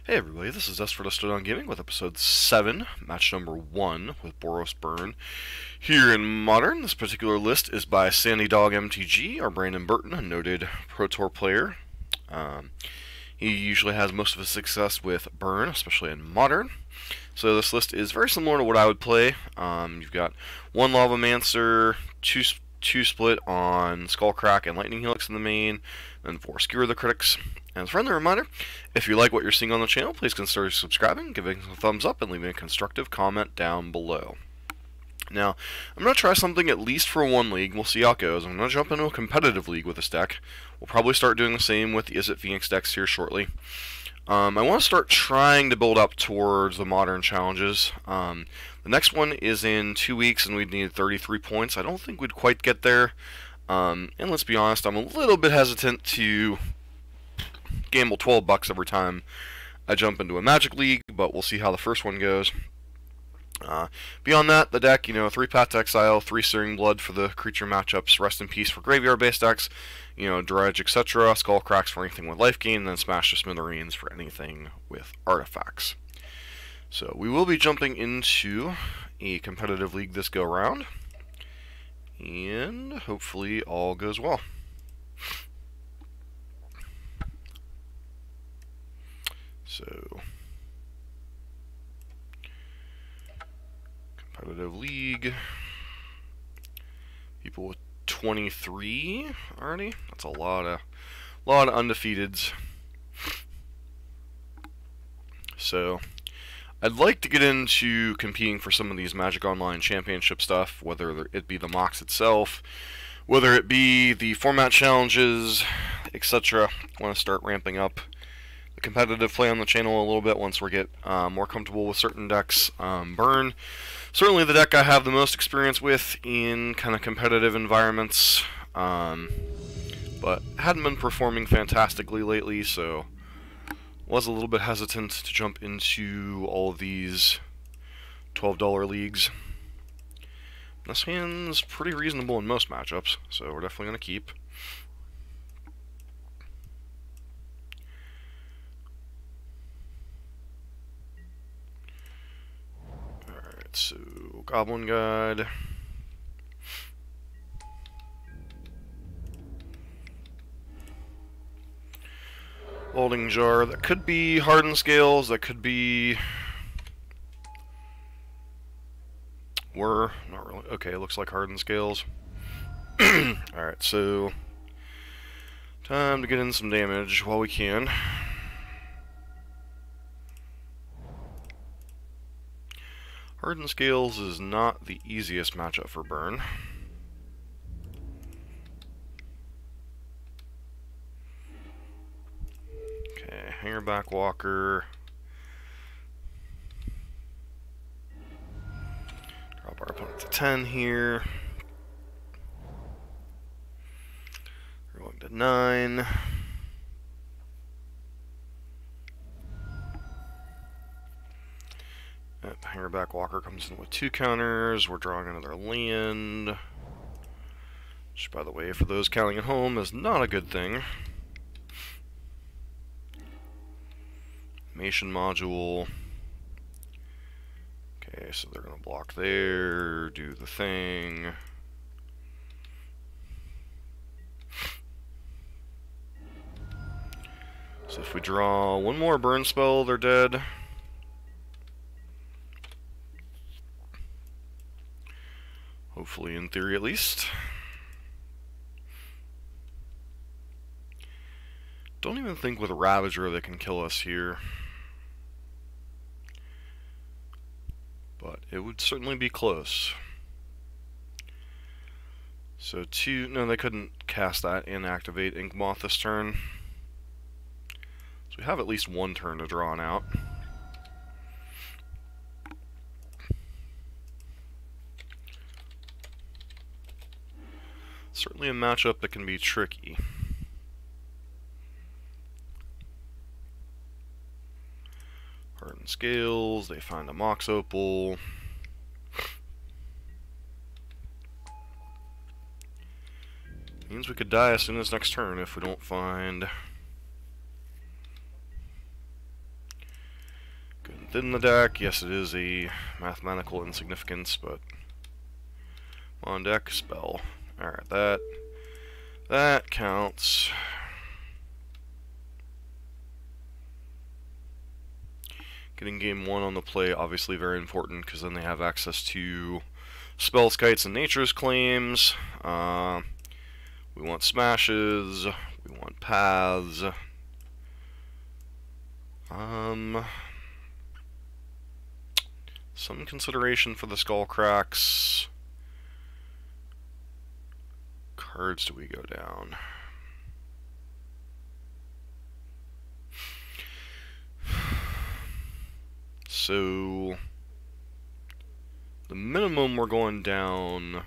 Hey everybody, this is Desperate Gaming with episode 7, match number 1 with Boros Burn. Here in Modern, this particular list is by Sandy Dog MTG, or Brandon Burton, a noted Pro Tour player. He usually has most of his success with Burn, especially in Modern. So this list is very similar to what I would play. You've got 1 Lavamancer, 2 split on Skullcrack and Lightning Helix in the main, and 4 Skewer the Critics. And as a friendly reminder, if you like what you're seeing on the channel, please consider subscribing, giving a thumbs up, and leaving a constructive comment down below. Now, I'm going to try something at least for one league. We'll see how it goes. I'm going to jump into a competitive league with this deck. We'll probably start doing the same with the Is It Phoenix decks here shortly. I want to start trying to build up towards the Modern challenges. The next one is in 2 weeks, and we'd need 33 points. I don't think we'd quite get there. And let's be honest, I'm a little bit hesitant to gamble 12 bucks every time I jump into a Magic League, but we'll see how the first one goes. Beyond that, the deck, 3 Path to Exile, 3 Searing Blood for the creature matchups, Rest in Peace for graveyard-based decks, Dredge, etc., Skullcracks for anything with life gain, and then Smash to Smithereens for anything with artifacts. So we will be jumping into a competitive league this go-round, and hopefully all goes well. So, competitive league. People with 23 already. That's a lot of undefeateds. So, I'd like to get into competing for some of these Magic Online Championship stuff, whether it be the MOX itself, whether it be the format challenges, etc. I want to start ramping up competitive play on the channel a little bit once we get more comfortable with certain decks. Burn, certainly the deck I have the most experience with in kind of competitive environments, but hadn't been performing fantastically lately, so was a little bit hesitant to jump into all of these $12 leagues. This hand's pretty reasonable in most matchups, so we're definitely going to keep. So, Goblin Guide. Holding Jar. That could be Hardened Scales. That could be... Not really. Okay, looks like Hardened Scales. Alright, so... Time to get in some damage while we can. Hardened Scales is not the easiest matchup for Burn. Okay, Hangerback Walker. Drop our opponent to 10 here. We're going to 9. Hangerback Walker comes in with 2 counters. We're drawing another land. Which, by the way, for those counting at home, is not a good thing. Mation Module. Okay, so they're going to block there, do the thing. So if we draw one more burn spell, they're dead. Hopefully, in theory at least. Don't even think with a Ravager they can kill us here. But it would certainly be close. So no, they couldn't cast that and activate Inkmoth this turn. So we have at least one turn to draw out. Certainly a matchup that can be tricky. Hardened Scales, they find a Mox Opal. Means we could die as soon as next turn if we don't find within the deck. Yes, it is a mathematical insignificance, but on deck, spell. Alright, that counts. Getting game 1 on the play, obviously very important, because then they have access to spell skites and nature's claims. We want smashes. We want paths. Some consideration for the skull cracks. Cards do we go down? So the minimum we're going down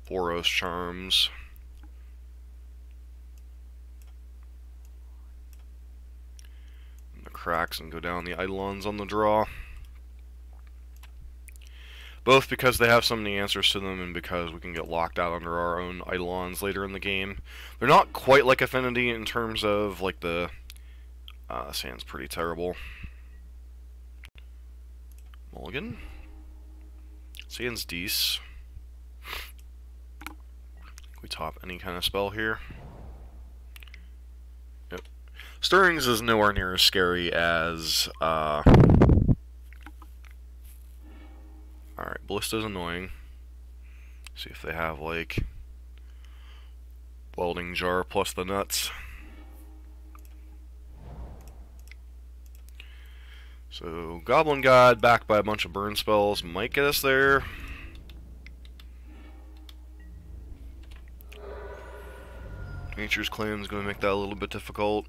Boros charms. And the cracks, and go down the eidolons on the draw. Both because they have so many answers to them, and because we can get locked out under our own eidolons later in the game. They're not quite like Affinity in terms of, like, the sand's pretty terrible. Mulligan. Sand's dece. We top any kind of spell here. Yep. Stirrings is nowhere near as scary as alright, Ballista's annoying. See if they have, like, welding jar plus the nuts. So, Goblin God, backed by a bunch of burn spells, might get us there. Nature's Claim is going to make that a little bit difficult.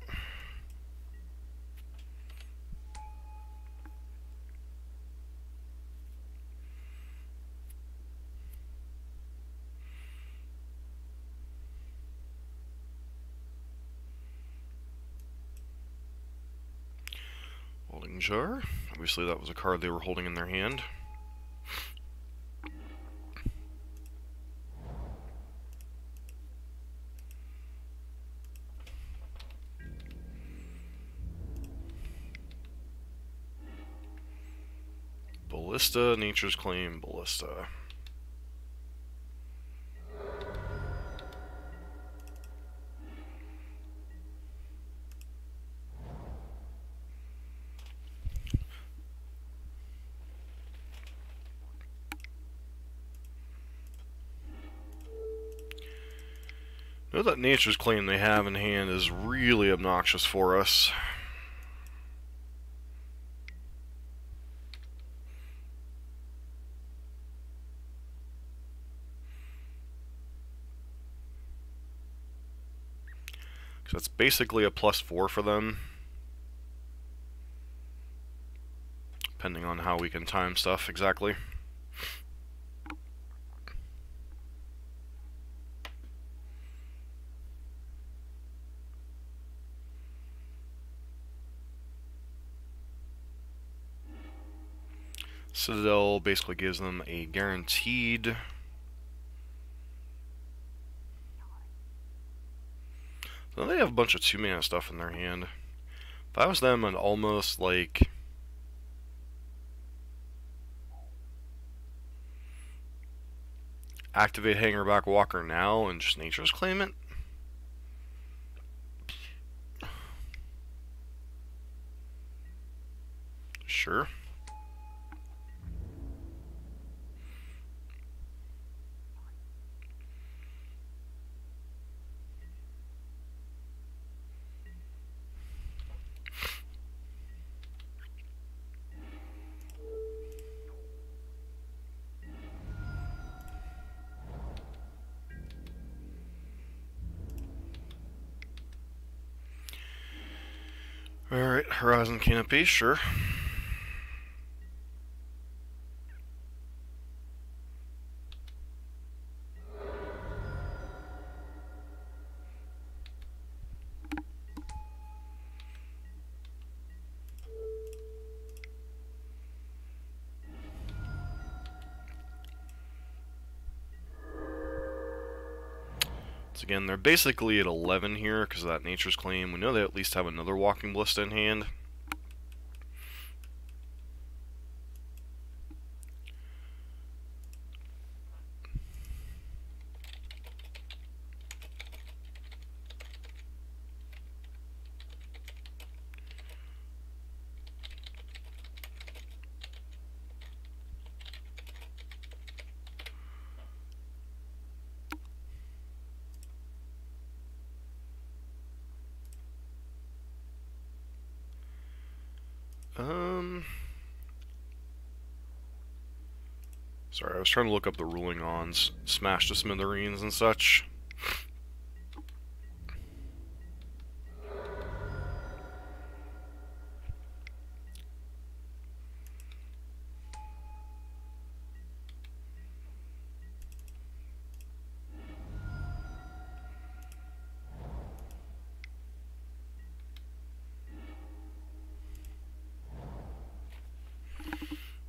Welding Jar. Obviously that was a card they were holding in their hand. Ballista, Nature's Claim, Ballista. Know that Nature's Claim they have in hand is really obnoxious for us. So it's basically a +4 for them. Depending on how we can time stuff exactly. Citadel basically gives them a guaranteed so they have a bunch of 2-mana stuff in their hand. If I was them, I'd almost like activate Hangerback Walker now and just Nature's Claim it. Sure. Alright, Horizon Canopy, sure. Again, they're basically at 11 here because of that Nature's Claim. We know they at least have another Walking Ballista in hand. Sorry, I was trying to look up the ruling on smash to smithereens and such.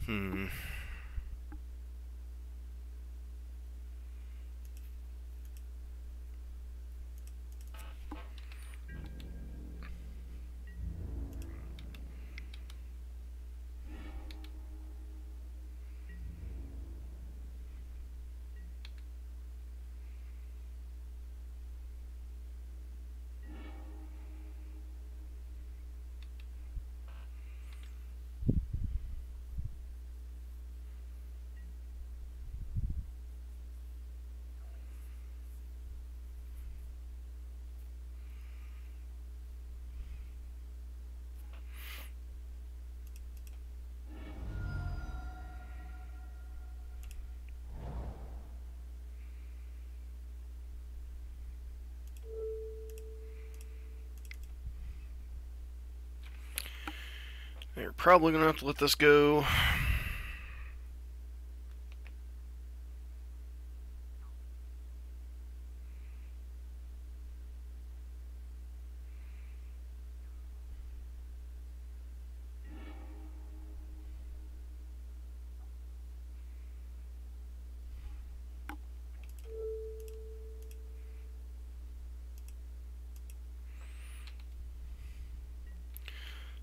Hmm. You're probably gonna have to let this go.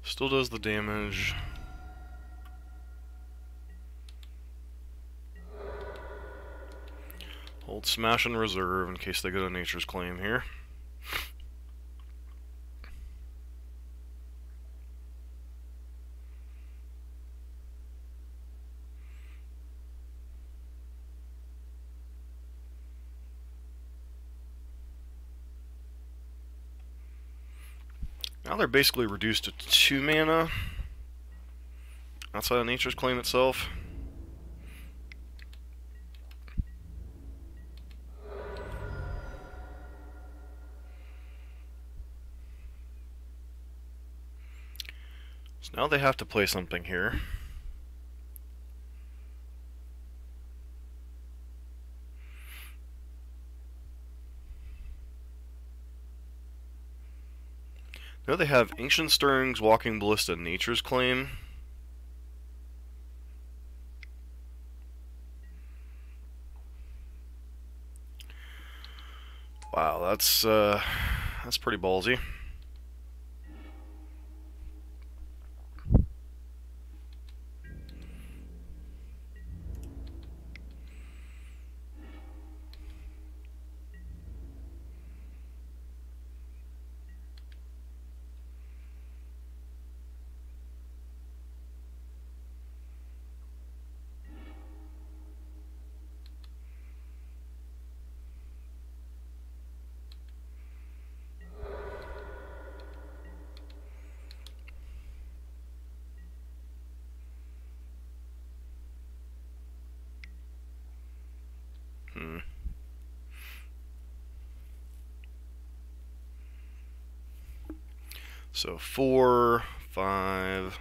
Still does the damage. Hold smash in reserve in case they go to Nature's Claim here. Now they're basically reduced to 2 mana outside of Nature's Claim itself. So now they have to play something here. Now they have Ancient Stirrings, Walking Ballista, Nature's Claim. Wow, that's pretty ballsy. So 4, 5.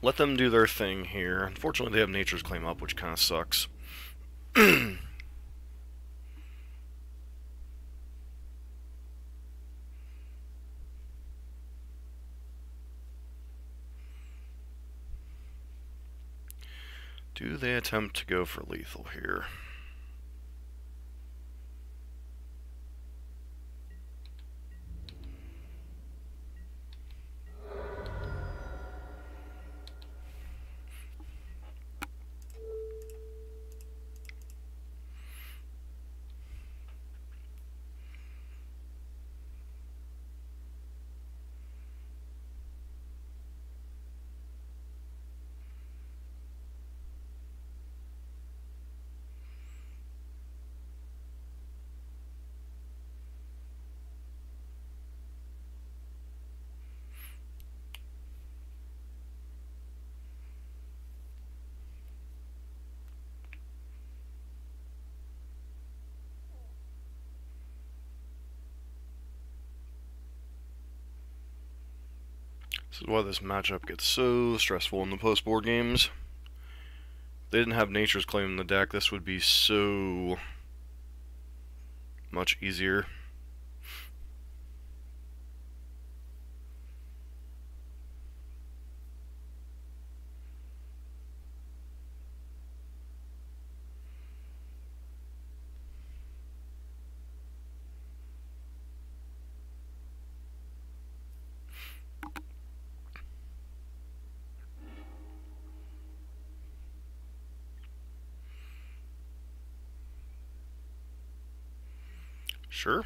Let them do their thing here. Unfortunately, they have Nature's Claim up, which kind of sucks. Do they attempt to go for lethal here? This is why this matchup gets so stressful in the post-board games. If they didn't have Nature's Claim in the deck, this would be so much easier. Sure.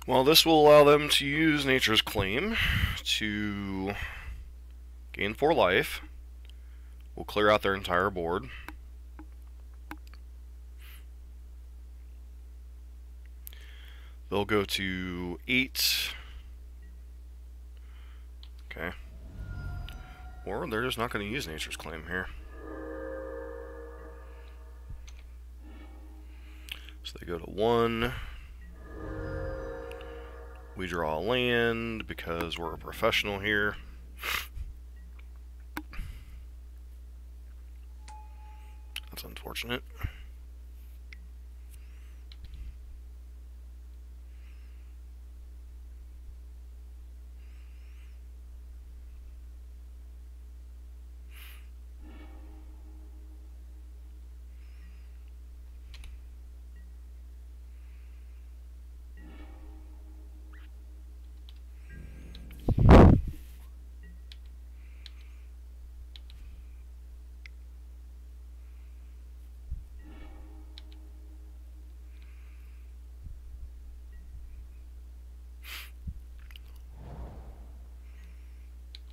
Well, this will allow them to use Nature's Claim to gain 4 life. We'll clear out their entire board. They'll go to 8. Okay. Or they're just not going to use Nature's Claim here. So they go to 1. We draw a land because we're a professional here. That's unfortunate.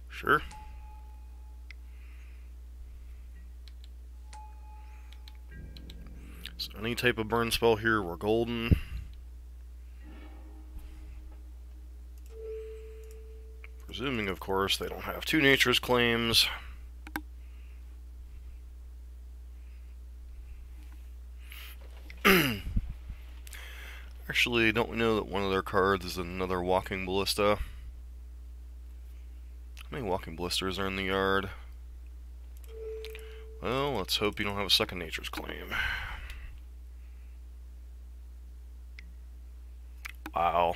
Sure. So any type of burn spell here, we're golden. Presuming, of course, they don't have 2 Nature's Claims. Actually, don't we know that one of their cards is another Walking Ballista? How many Walking Blisters are in the yard? Well, let's hope you don't have a second Nature's Claim. Wow.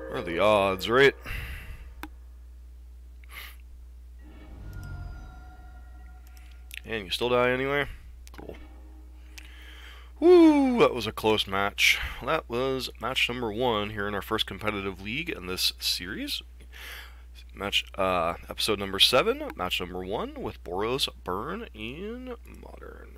What are the odds, right? And you still die anyway? Cool. Woo, that was a close match. That was match number 1 here in our first competitive league in this series. Episode number 7, match number 1 with Boros, Burn, in Modern.